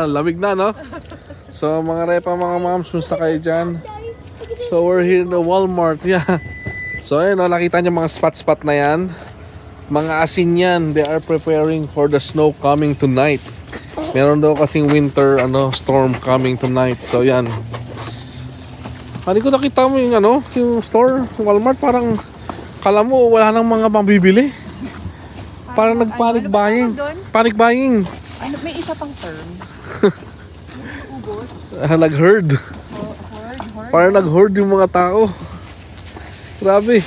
Lamig na, no? So, mga repa, mga moms, musta kayo dyan? So, we're here in the Walmart. Yeah. So, ayun, no, nakita niyo mga spot-spot na yan. Mga asin yan. They are preparing for the snow coming tonight. Meron daw kasing winter storm coming tonight. So, yan. Hindi ko nakita mo yung yung store, Walmart, parang kala mo wala nang mga mabibili. Parang nag-panic buying. Panic buying. Ano, may isa pang term. Nag-herd. Hard. Parang nag-herd yung mga tao. Grabe.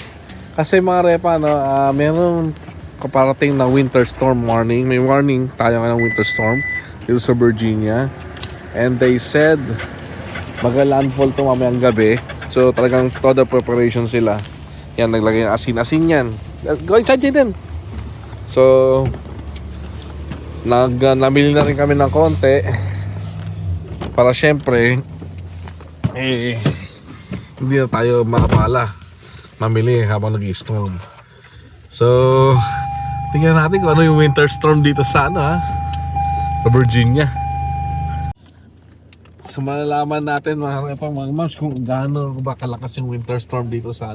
Kasi mga repa, meron kaparating na winter storm warning. May warning tayo ng winter storm dito sa Virginia. And they said mag-landfall to mamayang gabi. So talagang todo preparation sila. Yan, naglagay ng asin-asin yan. Go inside din. So namili na rin kami ng konti para syempre hindi na tayo makapala mamili habang nag-storm. So tingnan natin kung ano yung winter storm dito sa sa Virginia. So malalaman natin mga moms kung gaano ba kalakas yung winter storm dito sa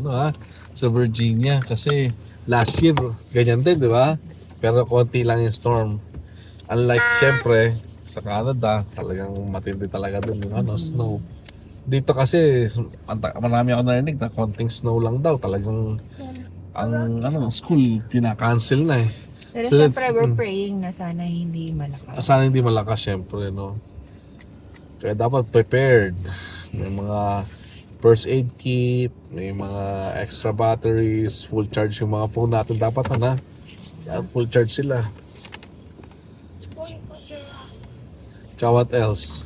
sa Virginia, kasi last year ganyan din, di ba? Pero konti lang yung storm. Unlike syempre sa Canada, talagang matindi talaga dun yung snow. Dito kasi marami ako narinig na konting snow lang daw, talagang ang school pinaka-cancel na eh. Pero So syempre we're praying na sana hindi malakas. sana hindi malakas syempre, no. Kaya dapat prepared. May mga first aid kit, may mga extra batteries, full charge yung mga phone natin dapat full charge sila. Tsaka what else?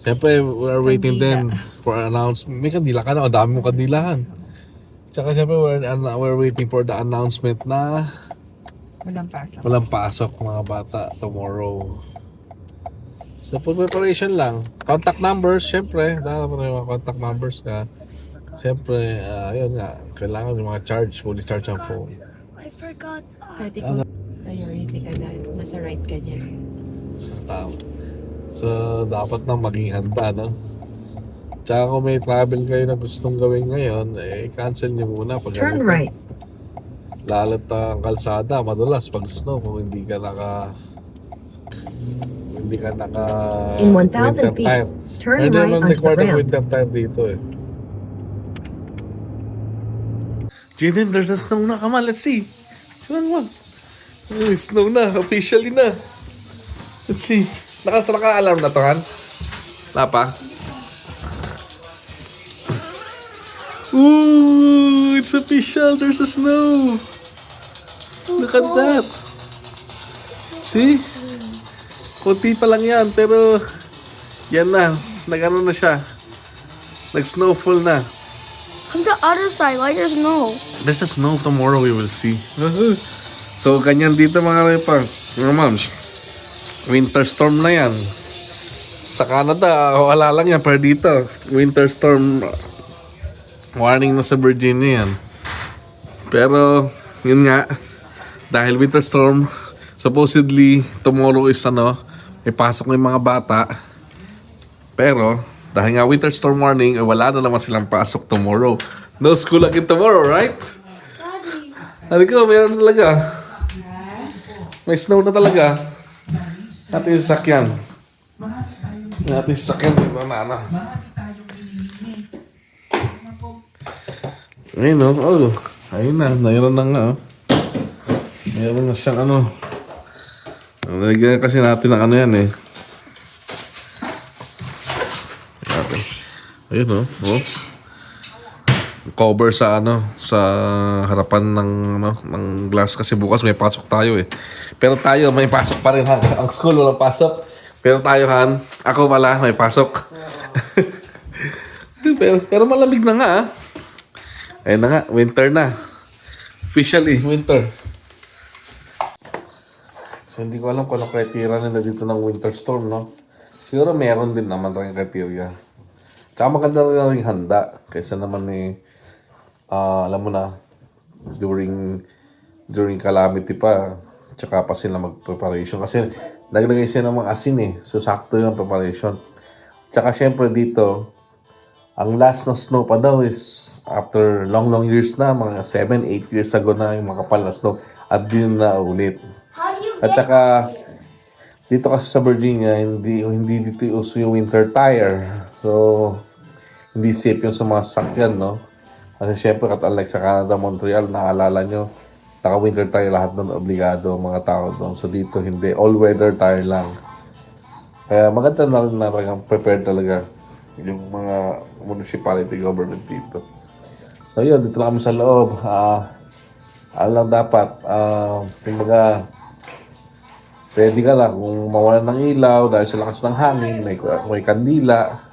Siyempre, we're waiting din for announcement. May kandila ka na, o dami mong kandilahan. Tsaka siyempre, we're waiting for the announcement na walang pasok mga bata tomorrow. So, for preparation lang. Contact numbers, siyempre. Dapat may mga contact numbers ka. Siyempre, yun nga. Kailangan yung mga fully charge ang phone. I forgot. Pwede ko priority ka dahil nasa right ka niya. Tama. So, dapat na maging handa, no? Tsaka kung may travel kayo na gustong gawin ngayon, cancel nyo muna. Turn right. Lalo't ang kalsada, madulas pag snow kung hindi ka In 1,000 winter feet, tire. turn Hindi right naman onto the required ng ramp. winter tire dito eh. Jaden, there's a snow na. Come on, let's see. Come on. Snow na, officially na. Let's see. Naka-alarm na to, Han? Wala pa? Ooh, it's official. There's a snow. Look at that. See? Kunti pa lang yan, pero yan na. Nag-ano na siya. Nag-snowfall na. On the other side, why there's no? There's a snow tomorrow, we will see. So, ganyan dito mga repang. Mga moms. Winter storm na yan. Sa Canada, wala lang yan. Pero dito, winter storm warning na sa Virginia yan. Pero, yun nga, dahil winter storm, supposedly, tomorrow is may pasok na yung mga bata. Pero, dahil nga winter storm warning, wala na naman silang pasok tomorrow. No school again tomorrow, right? Hindi ko, meron talaga. May snow na talaga. Natin yung sasakyan. Natin yung sasakyan dito na. Ayun ayun na, mayroon na nga. Mayroon na siyang Nalagyan kasi natin ng yan eh. Ayun cover sa sa harapan ng glass kasi bukas may pasok tayo eh. Pero tayo may pasok pa rin, Han. Ang school walang pasok. Pero tayo, Han, ako wala, may pasok. pero malamig na nga. Ayun na nga, winter na. Officially, winter. So hindi ko alam kung ano criteria nila dito ng winter storm, no? Siguro meron din naman tayong criteria. Tsaka maganda rin yung handa. Kaysa naman alam mo na, during calamity pa, tsaka pa sila mag-preparation. Kasi naglagay siya ng mga asin eh. So, sakto yung preparation. Tsaka syempre dito, ang last na snow pa daw is after long years na, mga 7-8 years ago na yung makapal na snow. At din na ulit. How do you At saka, dito kasi sa Virginia, hindi dito uso yung winter tire. So, hindi safe yung sa mga sasakyan, no? Kasi syempre, unlike sa Canada, Montreal, naalala nyo, naka-winter tire lahat doon, obligado ang mga tao doon. So, dito hindi, all-weather tire lang. Kaya maganda na rin na talagang prepared talaga yung mga municipality government dito. So, yun, dito lang kami sa loob. Ano lang dapat, kumbaga, pwede ka lang kung mawalan ng ilaw dahil sa lakas ng hangin, may kandila.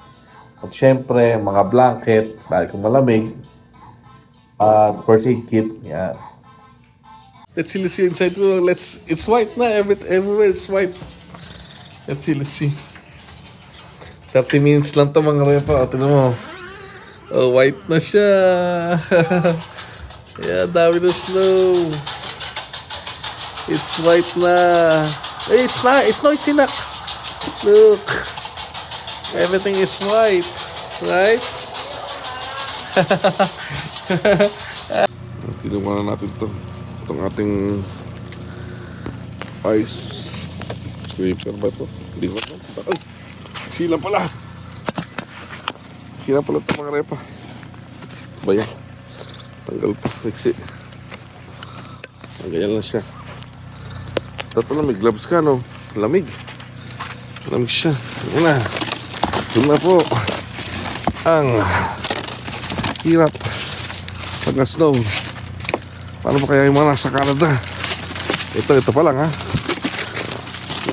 At syempre, mga blanket dahil kung malamig. First aid kit. Yeah. Let's see inside. It's white na. Everywhere it's white. Let's see. 30 minutes lang to mga repa. Tignan mo. Oh, white na siya. Yeah, dami na snow. It's white na. Hey, it's not. It's noisy na. Look. Everything is white. Right? Tinuman na natin to. Itong ating ice scraper ba ito? Hindi ko ito. Ay! Sila pala. Sila pala ito mga repa. Ba yan? Tanggal pa. Fiksi. Ganyan lang siya. Ito pala may gloves ka, no? Lamig. Lamig siya. Yan na. Ito na po. Ang hirap pag-snow. Paano pa kaya yung mga nasa Canada? Ito pa lang, ha?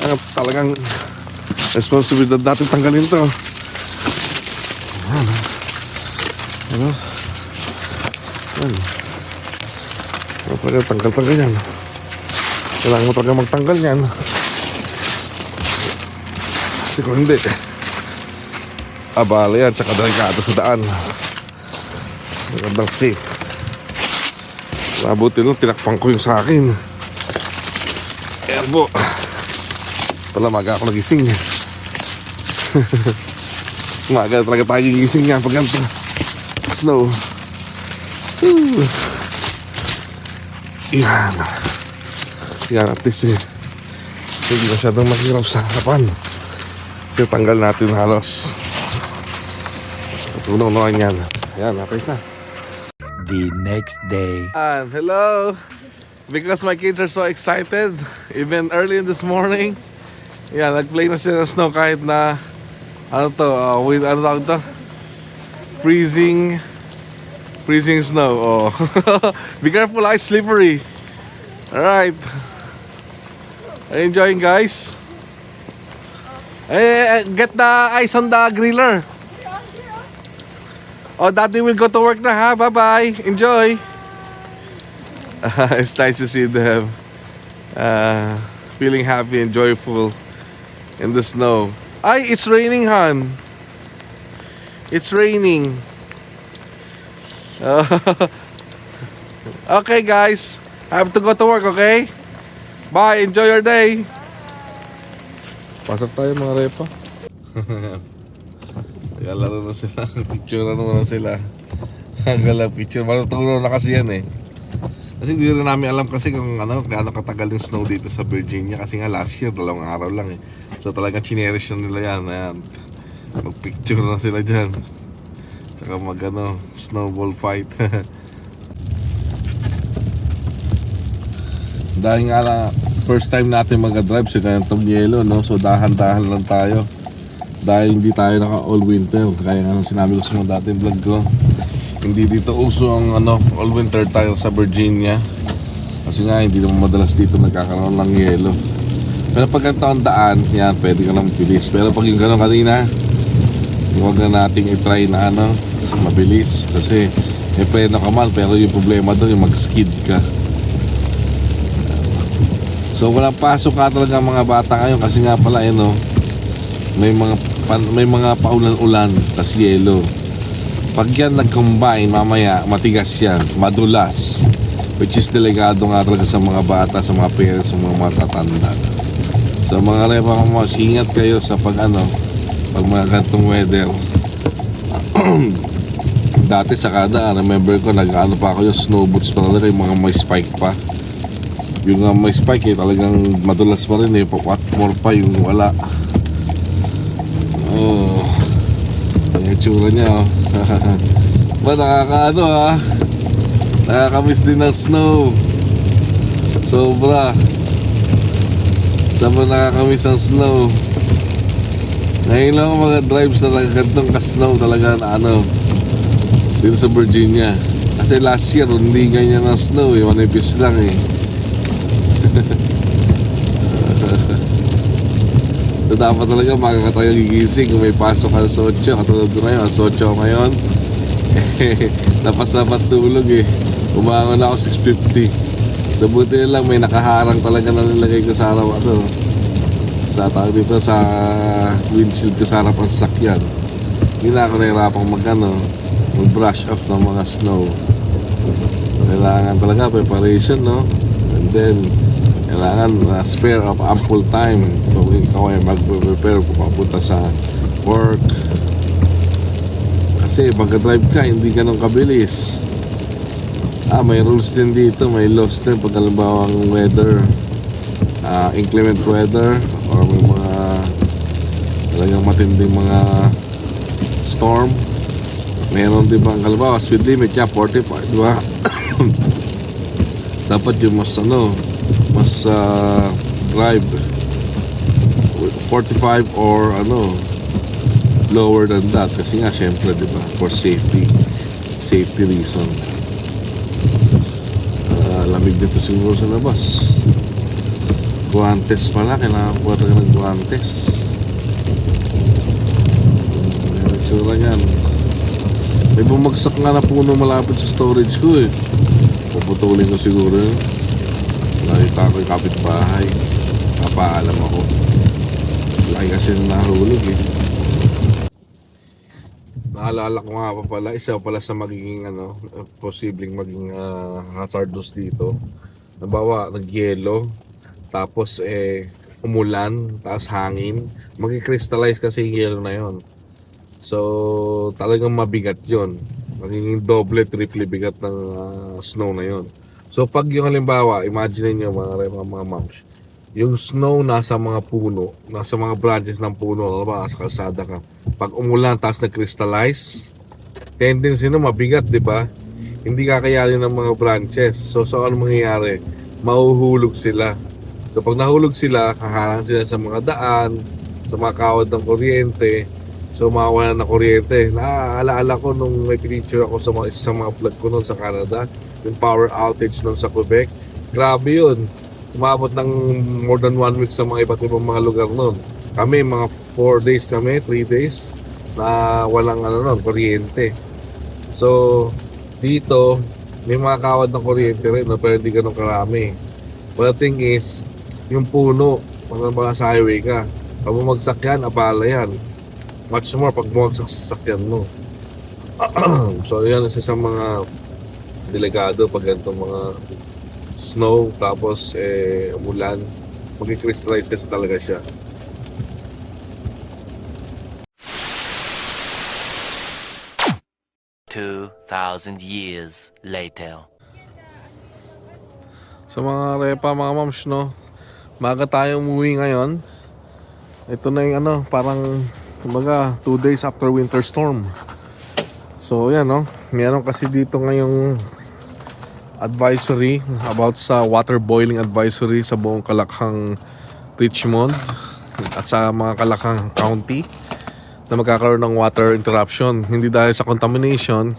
Yan, talagang responsibilidad natin tanggalin to. Ano? Ano talaga tanggal yan? Kailangan mo talaga magtanggal yan. Kasi kung hindi, abala yan, tsaka delikado sa daan. Magandang safe. Mabuti lang, tinakpan ko yung sa akin. Ayan po. Pala, maga ako nagising. Maga talaga tayo gigising yan pag ganito. Snow. Yan. Yan, at least hindi masyadong mahirap sa harapan. Kasi tanggal natin halos. Tulong naman yan. Yan, at least na. The next day. Hello. Because my kids are so excited, even early in this morning. Yeah, nag-play na sila ng snow kahit na ano to, with ano tawag to? Freezing snow. Oh. Be careful, ice slippery. All right. Are you enjoying, guys? Hey, get the ice on the griller. Oh, Daddy will go to work na, ha? Bye-bye. Enjoy. It's nice to see them feeling happy and joyful in the snow. Ay, it's raining, Han. It's raining. Okay, guys. I have to go to work, okay? Bye. Enjoy your day. Pasok tayo, mga repa. Laro na sila. Picture na naman sila. Hanggang picture. Matutulong na kasi yan eh. Kasi hindi rin namin alam kasi kung gaano katagal yung snow dito sa Virginia. Kasi nga last year, 2 araw lang eh. So talagang chinerish na nila yan. Ayan. Mag-picture na sila dyan. Tsaka snowball fight. Dahil nga lang, first time natin mag-drive sa ganitong yelo, no? So dahan-dahan lang tayo. Dahil hindi tayo naka all winter. Kaya nga sinabi ko sa mga dating vlog ko, hindi dito uso ang all winter tayo sa Virginia. Kasi nga hindi naman madalas dito nagkakaroon ng yelo. Pero pag ang taon daan, yan, pwede ka lang mabilis. Pero pag yung gano'n kanina, huwag na nating i-try na mabilis. Kasi may preno ka man, pero yung problema doon yung mag-skid ka. So walang pasok ka talaga mga bata ngayon kasi nga pala may mga paulan-ulan tas yelo. Pag yan nag-combine mamaya matigas yan, madulas, which is delikado nga talaga sa mga bata, sa mga parents, sa mga matatanda. So mga repa mga ingat kayo sa pag mga ganitong weather. Dati sa kada, remember ko pa ako yung snow boots pa talaga, yung mga may spike pa. Yung may spike talagang madulas pa rin what more pa yung wala. Oh, ang itsura niya ba nakakamiss din ng snow. Sobra. Dapat nakakamiss ang snow. Ngayon lang ako drive sa ganitong ka-snow talaga na dito sa Virginia. Kasi last year hindi ganyan ang snow manipis lang So dapat talaga makakatayo gigising kung may pasok ka sa 8. Katulad ko ngayon, sa 8 ngayon. Dapat tulog Umangon ako 6:50. Buti lang may nakaharang talaga na nilagay ko sa araw sa tawag dito sa windshield ko sa harapan sa sasakyan. Hindi na ako nahirapang mag-brush off ng mga snow. Kailangan talaga preparation and then kailangan spare of ample time kung ikaw ay mag-prepare kung papunta sa work. Kasi pagka-drive ka hindi ganun kabilis. May rules din dito, may laws din pag halimbawa ang weather, inclement weather or may mga talagang matinding mga storm. Meron din bang halimbawa speed limit 45, di ba? Dapat yung mas drive 45 or lower than that kasi nga syempre di ba for safety reason. Lamig dito siguro sa labas. Guantes pala, kailangan ko talaga ng guantes. May tsura yan. May bumagsak nga na puno malapit sa storage ko Puputulin ko siguro yun. Nakita ko yung kapitbahay. Papaalam ako. Laki kasi nahulog Naalala ko nga pa pala, isa pala sa magiging posibleng maging hazardous dito. Nabawa, nagyelo, tapos umulan, tapos hangin. Mag-crystallize kasi yung yelo na yon. So, talagang mabigat yon. Magiging doble, triple bigat ng snow na yon. So, pag yung halimbawa, imagine niyo mga moms, yung snow nasa mga puno, nasa mga branches ng puno, sa kalsada ka. Pag umulan tapos nag-crystallize, tendency mabigat, di ba? Hindi kakayanin ng mga branches. So ano mangyayari? Mahuhulog sila. Kapag nahulog sila, kaharang sila sa mga daan, sa mga kawad ng kuryente. So mawawalan ng kuryente. Naaalala ko nung may picture ako sa mga vlog ko noon sa Canada, yung power outage noon sa Quebec. Grabe yun. Umabot ng more than 1 week sa mga iba't ibang mga lugar noon. Kami mga 4 days 3 days na walang kuryente. So dito may mga kawad ng kuryente rin pero hindi ganun karami. But the thing is, yung puno pag sa highway ka, pag bumagsak yan, abala yan. Much more pag bumagsak sa sasakyan mo. So yan isa sa mga delikado pag ganitong mga snow tapos umulan, mag-crystallize kasi talaga siya. $2,000 years later. So mga repa, mga moms, maga tayong umuwi ngayon. Ito na yung parang kumbaga 2 days after winter storm. So yan meron kasi dito ngayong advisory about sa water boiling advisory sa buong Kalakhang Richmond at sa mga Kalakhang County na magkakaroon ng water interruption. Hindi dahil sa contamination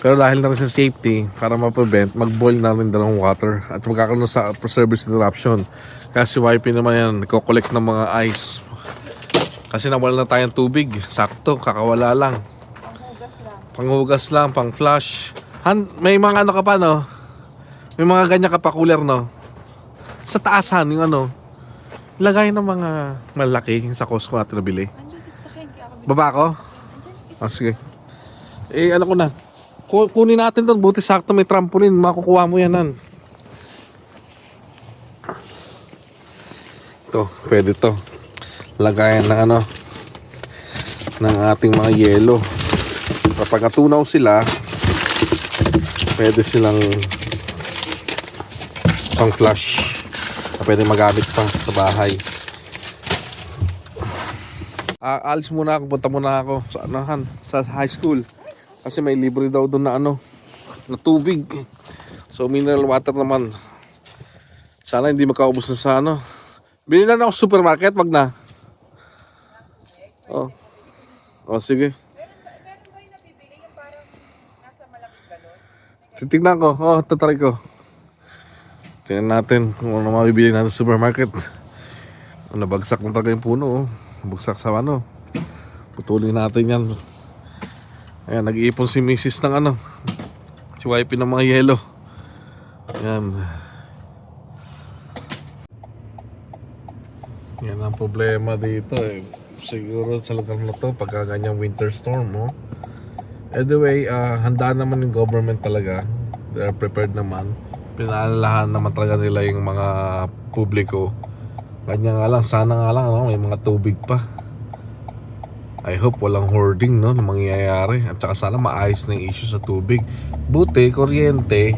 pero dahil na rin sa safety para ma-prevent, mag-boil na rin ng water at magkakaroon sa service interruption. Kasi YP naman yan, nagko-collect ng mga ice kasi nawala na tayong tubig. Sakto, kakawala lang. Panghugas lang, pang flush. May mga ka pa may mga ganyan ka pa cooler sa taasan yung lagay ng mga malaki sa Costco natin nabili. Baba ko? Sige. Ko na. Kunin natin doon, buti sakto may trampoline, makukuha mo yan. Ito dito. Pwede to. Lagayan ng ano, ng ating mga yelo. Kapag natunaw sila, pwede silang pang flush. Pwede magamit pa sa bahay. Alis muna ako, punta muna ako sa anahan, sa high school. Kasi may libre daw doon na ano, na tubig. So mineral water naman. Sana hindi makaubos na sa ano. Bili na ako sa supermarket, wag na. Oh. Oh, sige. Titignan ko. Oh, tatry ko. Tingnan natin kung ano mabibili natin sa supermarket. Nabagsak na talaga yung puno. Oh. Nabagsak sa ano. Putulin natin yan. Ayan, nag-iipon si Mrs. ng ano. Si wifey ng mga yelo. Ayan. Yan ang problema dito eh. Siguro sa lugar na to pagka ganyang winter storm, oh. Anyway, handa naman yung government talaga. They are prepared naman. Pinaalalahan naman talaga nila yung mga publiko. Ganyan nga lang, sana nga lang, no? May mga tubig pa. I hope walang hoarding, no, na mangyayari. At saka sana maayos na yung issue sa tubig. Buti, kuryente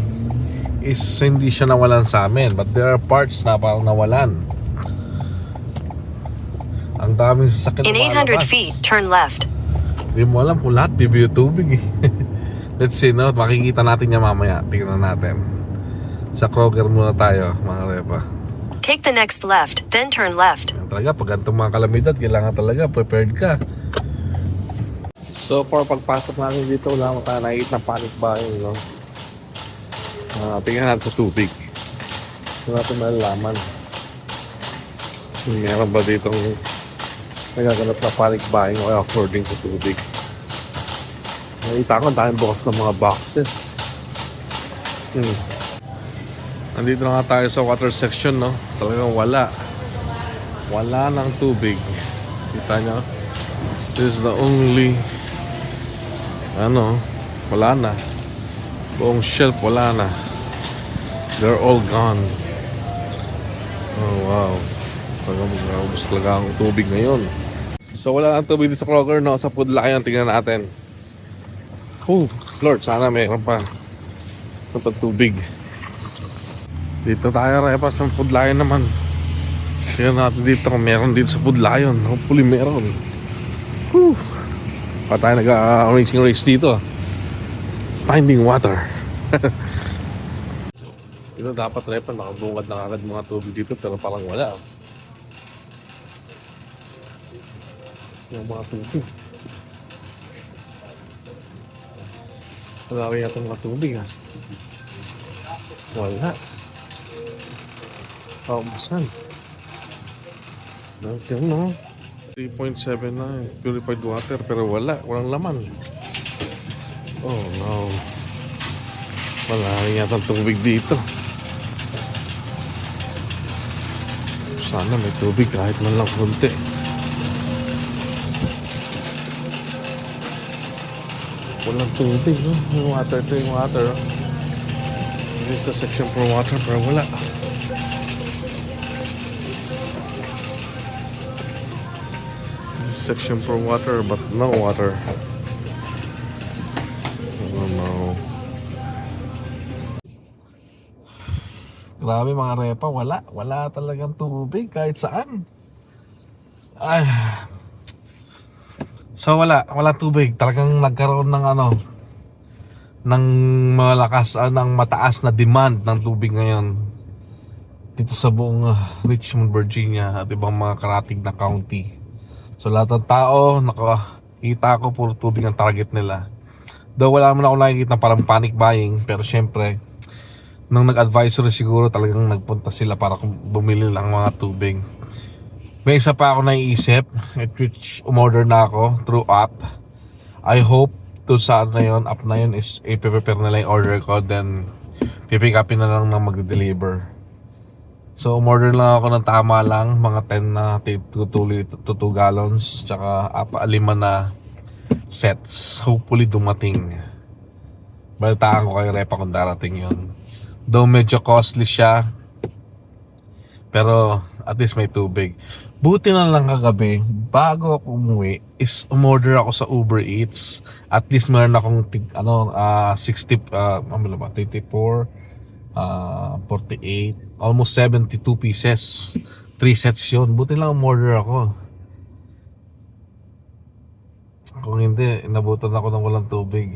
is hindi siya nawalan sa amin. But there are parts na parang nawalan. Ang daming sasakyan. In 800 feet, turn left. Hindi mo alam kung lahat bibili tubig eh. Let's see, no? Makikita natin yan mamaya. Tingnan natin. Sa Kroger muna tayo, mga repa. Take the next left, then turn left. Yan talaga, pag ganitong mga kalamidad, kailangan talaga prepared ka. So far, pagpasok namin dito, wala mo tayo nakikita ng panic buying, no? Tingnan natin sa tubig. Hindi natin malalaman. Meron ba ditong nagaganap na panic buying o according sa tubig? Nakita ko dahil bukas ng mga boxes. Nandito na nga tayo sa water section, no? Talagang wala ng tubig. Kita nyo? This is the only wala na. Buong shelf wala na. They're all gone. Oh wow. Talagang talaga ang tubig ngayon. So wala nang tubig dito sa Kroger, no? Sa Food Lion, tingnan natin. Oh Lord, sana mayroon pa ng tubig. Dito tayo repa sa Food Lion naman. Tingnan natin dito kung meron dito sa Food Lion. Hopefully meron. Whew. Pa tayo nag-racing race dito. Finding water. Dito dapat repa nakabungad na agad mga tubig dito pero parang wala. Yung mga tubig. Wala kaya itong mga tubig ha. Wala. Saan? Ito no. 3.79 purified water pero walang laman. Oh no. Wala yata tubig dito. Sana may tubig kahit man lang konti. Walang tubig, no? Yung water, ito yung water. This is a section for water pero wala. Section for water but no water. Oh no. Grabe mga repa, wala talagang tubig kahit saan. Ay. So wala tubig. Talagang nagkaroon ng ng malakas, ng mataas na demand ng tubig ngayon dito sa buong Richmond, Virginia at ibang mga karatig na county. So lahat ng tao, nakakita ko puro tubig ang target nila. Though wala naman ako nakikita parang panic buying, pero syempre nung nag-advisory siguro talagang nagpunta sila para bumili lang mga tubig. May isa pa ako naiisip, which umorder na ako through app. I hope to sa app na yun is i-prepare nila yung order ko, then pipick upin na lang ng magde-deliver. So umorder lang ako ng tama lang, mga 10 na to 2 gallons, tsaka 5 na sets. Hopefully dumating. Balitaan ko kay Repa kung darating yun. Though medyo costly siya, pero at least may tubig. Buti na lang kagabi, bago ako umuwi, is umorder ako sa Uber Eats. At least meron akong 60, ano ba, 24, 48, almost 72 pieces. 3 sets yun. Buti lang umorder ako. Kung hindi, inabutan ako ng walang tubig.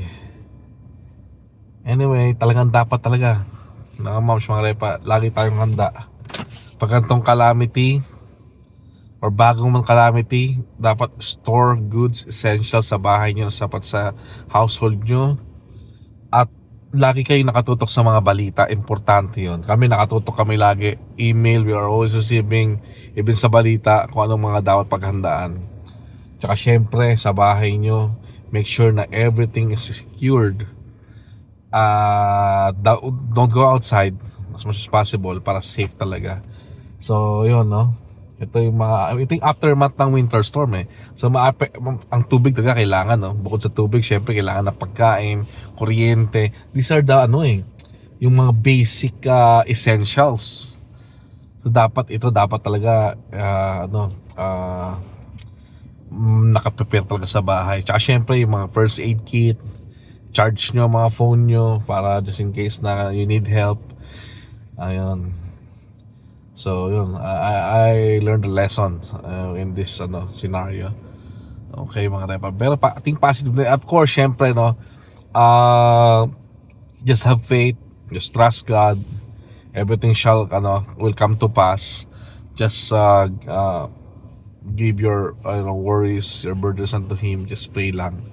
Anyway, talagang dapat talaga. Mga moms, mga repa, lagi tayong handa. Pag ganitong calamity, or bagong man calamity, dapat store goods, essentials sa bahay nyo, sapat sa household nyo. At lagi kayo nakatutok sa mga balita, importante yun. Kami nakatutok kami lagi, email, we are always receiving, even sa balita, kung anong mga dapat paghandaan. Tsaka syempre, sa bahay nyo, make sure na everything is secured. Don't go outside as much as possible para safe talaga. So, yun, no? Ito yung aftermath ng winter storm eh. So ang tubig talaga kailangan, no? Bukod sa tubig, syempre kailangan ng pagkain, kuryente. These are the yung mga basic essentials. So dapat talaga nakaprepare talaga sa bahay. Tsaka syempre yung mga first aid kit, charge nyo mga phone nyo para just in case na you need help. Ayun. So yun, I learned a lesson in this scenario. Okay mga repa. Pero ating positive na, of course, syempre just have faith, just trust God. Everything will come to pass. Just give your worries, your burdens unto Him. Just pray lang.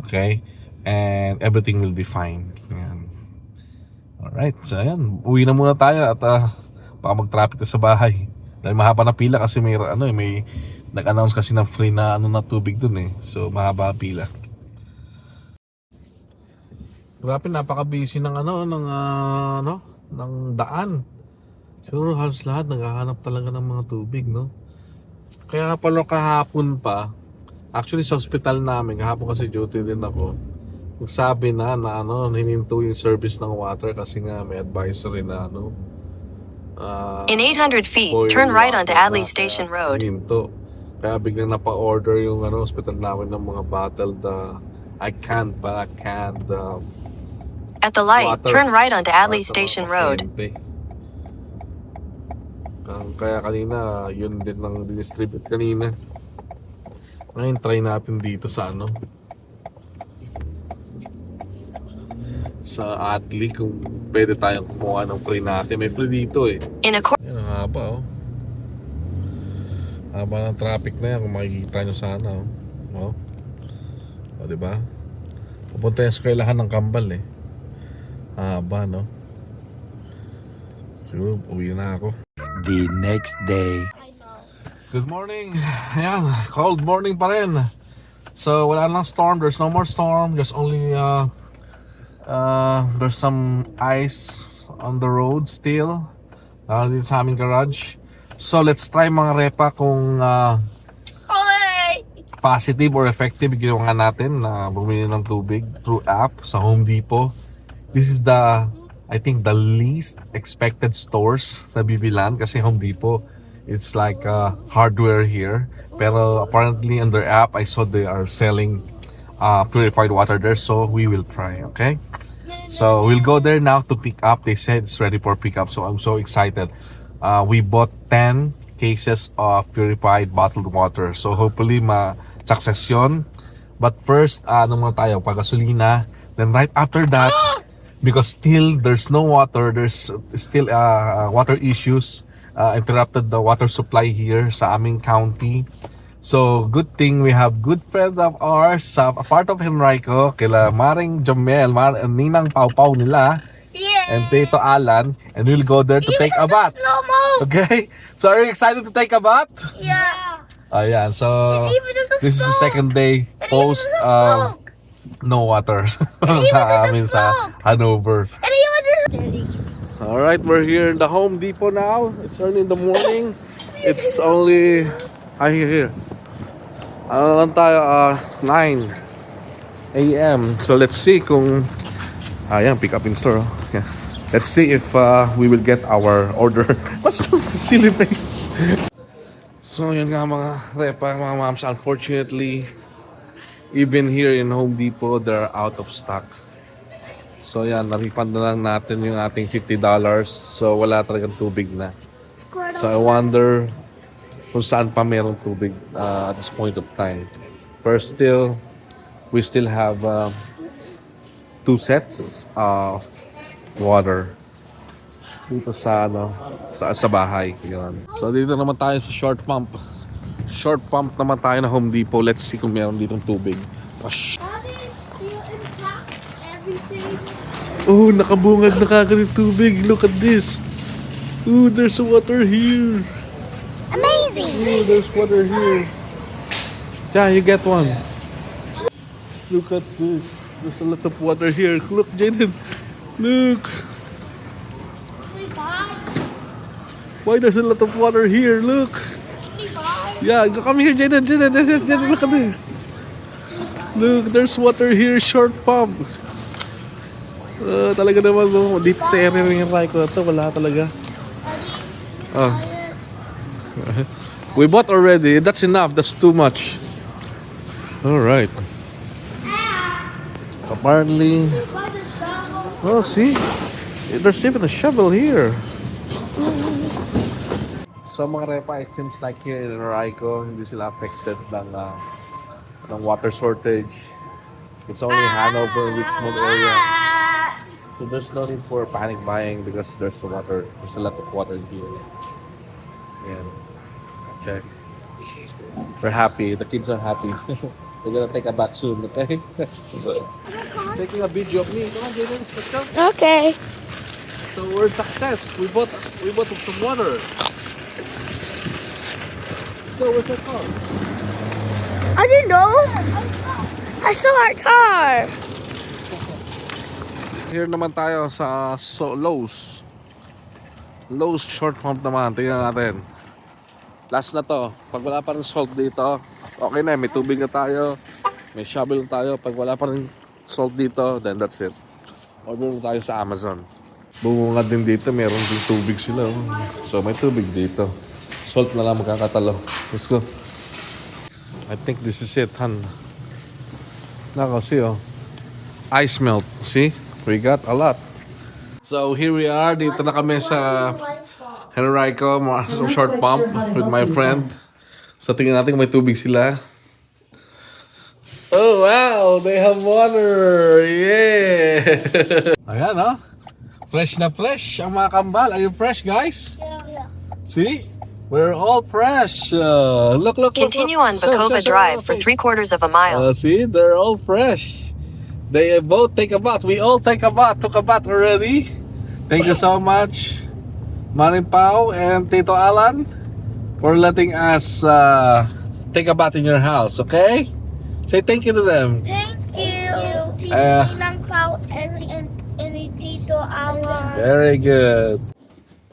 Okay? And everything will be fine. Ayan. Alright, so ayan, uwi na muna tayo at baka mag-traffic na sa bahay. Dahil mahaba na pila kasi may nag-announce kasi ng free na tubig dun eh. So mahaba ang pila. Grabe, napaka-busy ng ng daan. Siguro halos lahat naghahanap talaga ng mga tubig, no? Kaya pala kahapon pa, actually sa hospital namin, kahapon kasi duty din ako. Nagsabi na hininto yung service ng water kasi nga may advisory na In 800 feet, turn right onto Adley Station Road. Hininto. Kaya biglang napa-order yung hospital namin ng mga bottled canned At the light, water. turn right onto Adley Station Road. Kaya kanina, yun din ng distribute kanina. Ngayon, try natin dito sa sa Adley kung pwede tayong kumuha ng free natin. May free dito eh. In a Yan, ang haba haba ng traffic na yan kung makikita nyo sana o diba? Pupunta yung eskwelahan ng Kambal eh. Haba, no? Siguro uwi na ako. The next day. Good morning. Ayan, cold morning pa rin. So wala nang storm, there's no more storm. Just only there's some ice on the road still dito sa aming garage. So let's try mga repa kung positive or effective ginawa natin na bumili ng tubig through app sa Home Depot. This is I think the least expected stores sa bibilan kasi Home Depot, it's like hardware here. Pero apparently on their app, I saw they are selling purified water there, so we will try, okay? So we'll go there now to pick up. They said it's ready for pickup, so I'm so excited. We bought 10 cases of purified bottled water, so hopefully ma-success yun. But first, muna tayo, pagasolina. Then right after that, because still there's no water, there's still water issues, interrupted the water supply here sa aming county. So good thing we have good friends of ours, a part of Henrico, kila Maring Jamel, Ninang Pau nila, and Tito Alan, and we'll go there to take a bath. Okay? So are you excited to take a bath? Yeah. Ayan, so Even there's a this is the smoke. second day post no water sa amin sa Hanover. And even there's Alright, we're here in the Home Depot now. It's early in the morning. It's only here. Ano lang tayo, 9 a.m. So let's see kung ayan, pick up in store. Yeah. Let's see if we will get our order. What's the silly face? So yun nga mga repa, mga moms. Unfortunately, even here in Home Depot, they're out of stock. So yan, na-refund na lang natin yung ating $50. So wala talagang tubig na. So I wonder kung saan pa merong tubig at this point of time. But still, we still have 2 sets of water dito sa sa bahay. Yun. So dito naman tayo sa short pump. Short pump naman tayo na Home Depot. Let's see kung meron ditong tubig. Wash. Oh, nakabungad na kagad yung tubig. Look at this. Oh, there's water here. Amazing! Oh, there's water here. Yeah, you get one. Look at this. There's a lot of water here. Look, Jaden. Look. Why there's a lot of water here? Look. Yeah, come here, Jaden. Jaden, look at this. Look, there's water here. Short pump. Talaga naman, no? Dito sa area ng Raiko ito, wala talaga. Oh. We bought already. That's enough. That's too much. Alright. Apparently... Oh, see? There's even a shovel here. So mga repa, it seems like here in Raiko, hindi sila affected ng water shortage. It's only Hanover, Richmond area. So there's no need for panic buying because there's a lot of water here. Yeah. Okay. We're happy. The kids are happy. They're gonna take a bath soon, okay? Taking a video of me. Come on, Jaden. Let's go. Okay. So we're success. We bought some water. So where's the car? I didn't know. I saw our car. Here naman tayo sa Lowe's. Lowe's short pump naman. Tingnan natin. Last na to. Pag wala pa rin salt dito, okay na. May tubig na tayo. May shovel na tayo. Pag wala pa rin salt dito, then that's it. Order na tayo sa Amazon. Bumungad din dito. Meron din tubig sila. Oh. So may tubig dito. Salt na lang magkakatalo. Let's go. I think this is it, Han. Nako, see oh. Ice melt. See? We got a lot. So here we are. Dito na kami sa Henrico, short pump with my friend. So tingnan natin kung may tubig sila. Oh wow, they have water. Yeah. Ayan oh. Fresh na fresh ang mga kambal. Are you fresh, guys? See? We're all fresh. Look. Continue on Bokova Drive for 3/4 of a mile. See, they're all fresh. They both take a bath. We all take a bath. Took a bath already. Thank you so much, Maring Pao and Tito Alan, for letting us take a bath in your house. Okay? Say thank you to them. Thank you. Nang Pao and Tito Alan. Very good.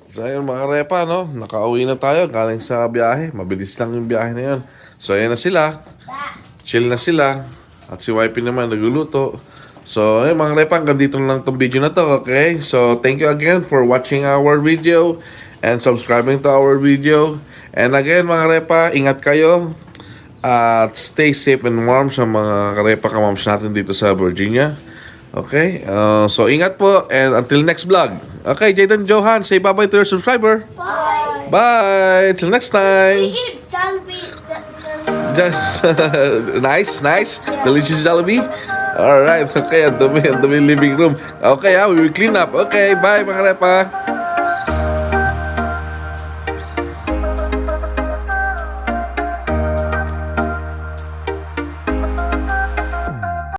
So ayun mga repa, no? Nakauwi na tayo galing sa biyahe. Mabilis lang yung biyahe na yun. So ayan na sila. Chill na sila. At si YP naman nagluluto. So ayun mga repa, hanggang dito na lang itong video na to. Okay? So thank you again for watching our video and subscribing to our video. And again mga repa, ingat kayo. At stay safe and warm sa mga repa kamams natin dito sa Virginia. Okay, so ingat po and until next vlog. Okay, Jaden Johan, say bye-bye to your subscriber. Bye. Bye, till next time. Eat Jollibee. Just nice, delicious Jollibee. All right, okay, ang dumi living room. Okay, we will clean up. Okay, bye mga repa.